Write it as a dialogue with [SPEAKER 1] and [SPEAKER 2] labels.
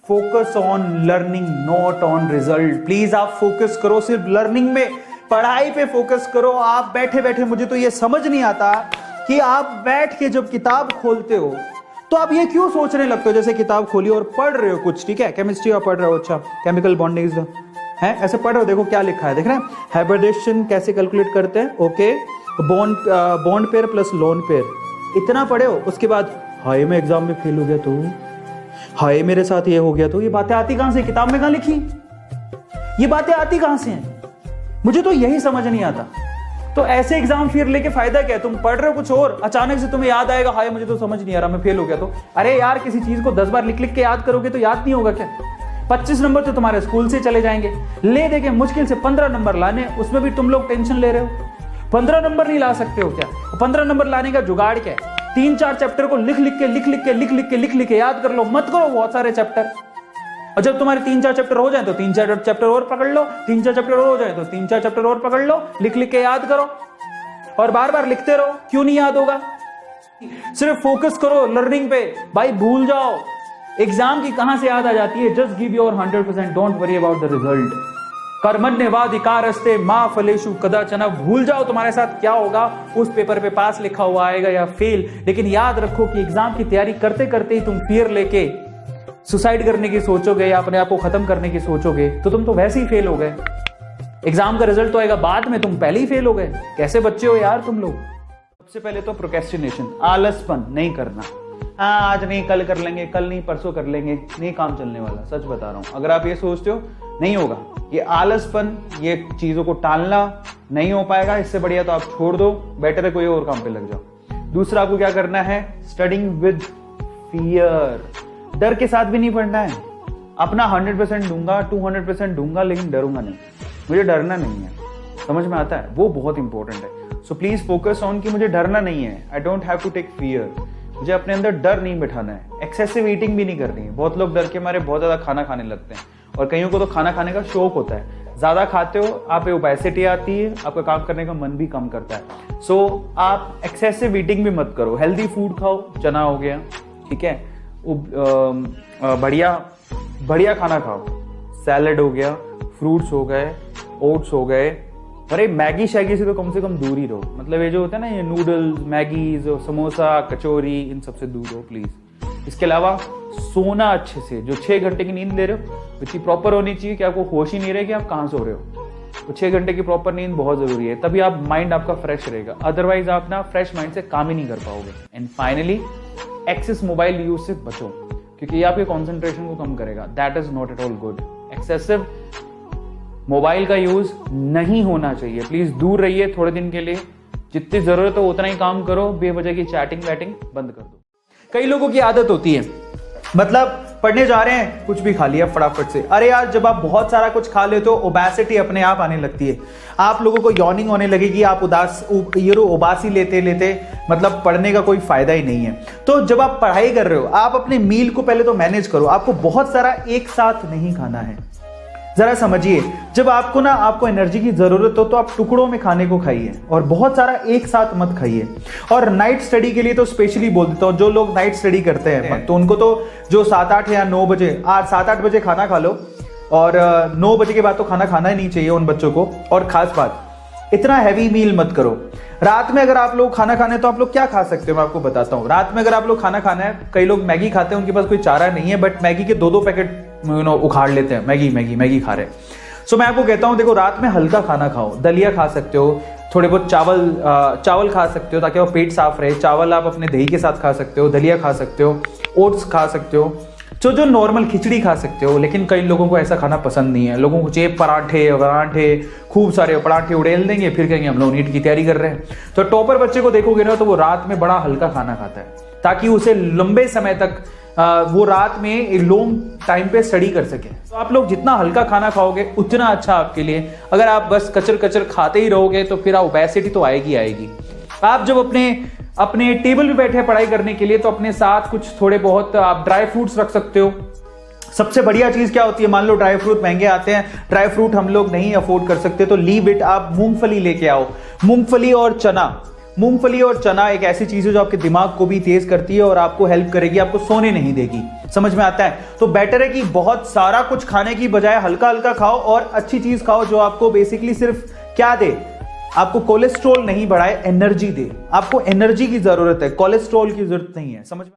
[SPEAKER 1] Focus on learning not on result. Please आप focus करो सिर्फ लर्निंग में, पढ़ाई पे फोकस करो। आप बैठे बैठे, मुझे तो ये समझ नहीं आता कि आप बैठ के जब किताब खोलते हो तो आप ये क्यों सोचने लगते हो, जैसे किताब खोली और पढ़ रहे हो कुछ, ठीक है, केमिस्ट्री आप पढ़ रहे हो, अच्छा केमिकल बॉन्डिंग है, ऐसे पढ़ रहे हो, देखो क्या लिखा है, देख रहे हैं, हाइब्रिडेशन कैसे कैलकुलेट करते हैं, okay, bond pair plus lone pair, इतना पढ़े हो, उसके बाद हाय मैं एग्जाम में फेल हो गया तो, हाय मेरे साथ ये हो गया तो, ये बातें आती कहां से, किताब में कहां लिखी, ये बातें आती कहां से हैं, मुझे तो यही समझ नहीं आता। तो ऐसे एग्जाम फिर लेके फायदा क्या है, तुम पढ़ रहे हो कुछ और, अचानक से तुम्हें याद आएगा हाय मुझे तो समझ नहीं आ रहा, मैं फेल हो गया तो, अरे यार किसी चीज को 10 बार लिख लिख के याद करोगे तो याद नहीं होगा क्या? 25 नंबर तो तुम्हारे स्कूल से चले जाएंगे, ले देके मुश्किल से 15 नंबर लाने, उसमें भी तुम लोग टेंशन ले रहे हो, 15 नंबर नहीं ला सकते हो क्या? 15 नंबर लाने का जुगाड़ क्या है? 3-4 चैप्टर को लिख लिख के याद कर लो, मत करो बहुत सारे चैप्टर, और जब तुम्हारे 3-4 चैप्टर हो जाए तो 3-4 चैप्टर और पकड़ लो, 3-4 चैप्टर और हो जाए तो 3-4 चैप्टर और पकड़ लो, लिख लिख के याद करो और बार बार लिखते रहो। क्यों नहीं याद होगा? सिर्फ फोकस करो लर्निंग पे, भाई भूल जाओ एग्जाम की कहां से याद आ जाती है। Just give your 100%, don't worry about the result. कर्मण्येवाधिकारस्ते मा फलेषु कदाचन, भूल जाओ तुम्हारे साथ क्या होगा, उस पेपर पे पास लिखा हुआ आएगा या फेल, लेकिन याद रखो कि एग्जाम की तैयारी करते करते ही तुम फियर लेके सुसाइड करने की सोचोगे या अपने आप को खत्म करने की सोचोगे तो तुम तो वैसे ही फेल हो गए। एग्जाम का रिजल्ट तो आएगा बाद में, तुम पहले ही फेल हो गए। कैसे बच्चे हो यार तुम लोग। सबसे पहले तो प्रोक्रेस्टिनेशन, आलसपन नहीं करना, आज नहीं कल कर लेंगे, कल नहीं परसों कर लेंगे, नहीं काम चलने वाला, सच बता रहा हूं। अगर आप ये सोचते हो नहीं होगा, ये आलसपन, ये चीजों को टालना नहीं हो पाएगा, इससे बढ़िया तो आप छोड़ दो, बेटर है कोई और काम पे लग जाओ। दूसरा आपको क्या करना है, स्टडिंग विद फियर, डर के साथ भी नहीं पढ़ना है। अपना 100% दूंगा, 200% दूंगा, लेकिन डरूंगा नहीं, मुझे डरना नहीं है, समझ में आता है, वो बहुत इंपॉर्टेंट है। सो प्लीज फोकस ऑन कि मुझे डरना नहीं है, I don't have to take fear, मुझे अपने अंदर डर नहीं बिठाना है। एक्सेसिव ईटिंग भी नहीं करनी है, बहुत लोग डर के मारे बहुत ज्यादा खाना खाने लगते हैं, और कईयों को तो खाना खाने का शौक होता है, ज्यादा खाते हो आप ओबेसिटी आती है, आपका काम करने का मन भी कम करता है। सो आप एक्सेसिव ईटिंग भी मत करो, हेल्दी फूड खाओ, चना हो गया, ठीक है, बढ़िया बढ़िया खाना खाओ, सैलेड हो गया, फ्रूट्स हो गए, ओट्स हो गए, अरे मैगी शैगी से तो कम दूर ही रहो, मतलब ये जो होता है ना, ये नूडल्स, मैगी, समोसा, कचौरी, इन सबसे दूर रहो प्लीज। इसके अलावा सोना अच्छे से, जो 6 घंटे की नींद ले रहे हो इतनी प्रॉपर होनी चाहिए कि आपको होश ही नहीं रहे कि आप कहाँ सो रहे हो। तो 6 घंटे की प्रॉपर नींद बहुत जरूरी है, तभी आप माइंड आपका फ्रेश रहेगा, अदरवाइज आप ना फ्रेश माइंड से काम ही नहीं कर पाओगे। And finally excess mobile use से बचो, क्योंकि ये आपके कॉन्सेंट्रेशन को कम करेगा, that is not at all good. Excessive mobile का यूज नहीं होना चाहिए, प्लीज दूर रहिए थोड़े दिन के लिए, जितनी जरूरत हो उतना ही काम करो, बेवजह की चैटिंग वैटिंग बंद कर दो। कई लोगों की आदत होती है, मतलब पढ़ने जा रहे हैं कुछ भी खा लिया फटाफट से, अरे यार जब आप बहुत सारा कुछ खा लेते हो ओबेसिटी अपने आप आने लगती है, आप लोगों को यॉर्निंग होने लगेगी, आप उबासी लेते लेते मतलब पढ़ने का कोई फायदा ही नहीं है। तो जब आप पढ़ाई कर रहे हो, आप अपने मील को पहले तो मैनेज करो, आपको बहुत सारा एक साथ नहीं खाना है, जरा समझिए, जब आपको एनर्जी की जरूरत हो तो आप टुकड़ों में खाने को खाइए, और बहुत सारा एक साथ मत खाइए। और नाइट स्टडी के लिए तो स्पेशली बोल देता हूं, जो लोग नाइट स्टडी करते हैं तो उनको तो जो 7-8 या 9 बजे, आज 7-8 बजे खाना खा लो, और 9 बजे के बाद तो खाना खाना ही नहीं चाहिए उन बच्चों को। और खास बात, इतना हैवी मील मत करो। रात में अगर आप लोग खाना खाने तो आप लोग क्या खा सकते हो, मैं आपको बताता हूँ। रात में अगर आप लोग खाना खाना है, कई लोग मैगी खाते हैं, उनके पास कोई चारा नहीं है, बट मैगी के 2-2 पैकेट उखाड़ लेते हैं, मैगी खा रहे हैं। सो मैं आपको कहता हूं, देखो रात में हल्का खाना खाओ, दलिया खा सकते हो, थोड़े बहुत चावल खा सकते हो ताकि वो पेट साफ रहे, चावल आप अपने दही के साथ खा सकते हो, दलिया खा सकते हो, ओट्स खा सकते हो, जो नॉर्मल खिचड़ी खा सकते हो। लेकिन कई लोगों को ऐसा खाना पसंद नहीं है, लोगों को चाहिए पराठे, खूब सारे पराठे उड़ेल देंगे, फिर कहेंगे हम लोग नीट की तैयारी कर रहे हैं। तो टॉपर बच्चे को देखोगे ना, तो वो रात में बड़ा हल्का खाना खाता है, ताकि उसे लंबे समय तक वो रात में लॉन्ग टाइम पे स्टडी कर सके। तो आप लोग जितना हल्का खाना खाओगे उतना अच्छा आपके लिए। अगर आप बस कचर खाते ही रहोगे तो फिर ओबेसिटी तो आएगी। आप जब अपने टेबल पे बैठे पढ़ाई करने के लिए, तो अपने साथ कुछ थोड़े बहुत आप ड्राई फ्रूट्स रख सकते हो। सबसे बढ़िया चीज क्या होती है, मान लो ड्राई फ्रूट महंगे आते हैं, ड्राई फ्रूट हम लोग नहीं अफोर्ड कर सकते, तो लीव इट, आप मूंगफली लेके आओ, मूंगफली और चना, मूंगफली और चना एक ऐसी चीज है जो आपके दिमाग को भी तेज करती है और आपको हेल्प करेगी, आपको सोने नहीं देगी। समझ में आता है? तो बेटर है कि बहुत सारा कुछ खाने की बजाय हल्का हल्का खाओ और अच्छी चीज खाओ जो आपको बेसिकली सिर्फ क्या दे, आपको कोलेस्ट्रॉल नहीं बढ़ाए, एनर्जी दे। आपको एनर्जी की जरूरत है, कोलेस्ट्रॉल की जरूरत नहीं है। समझ में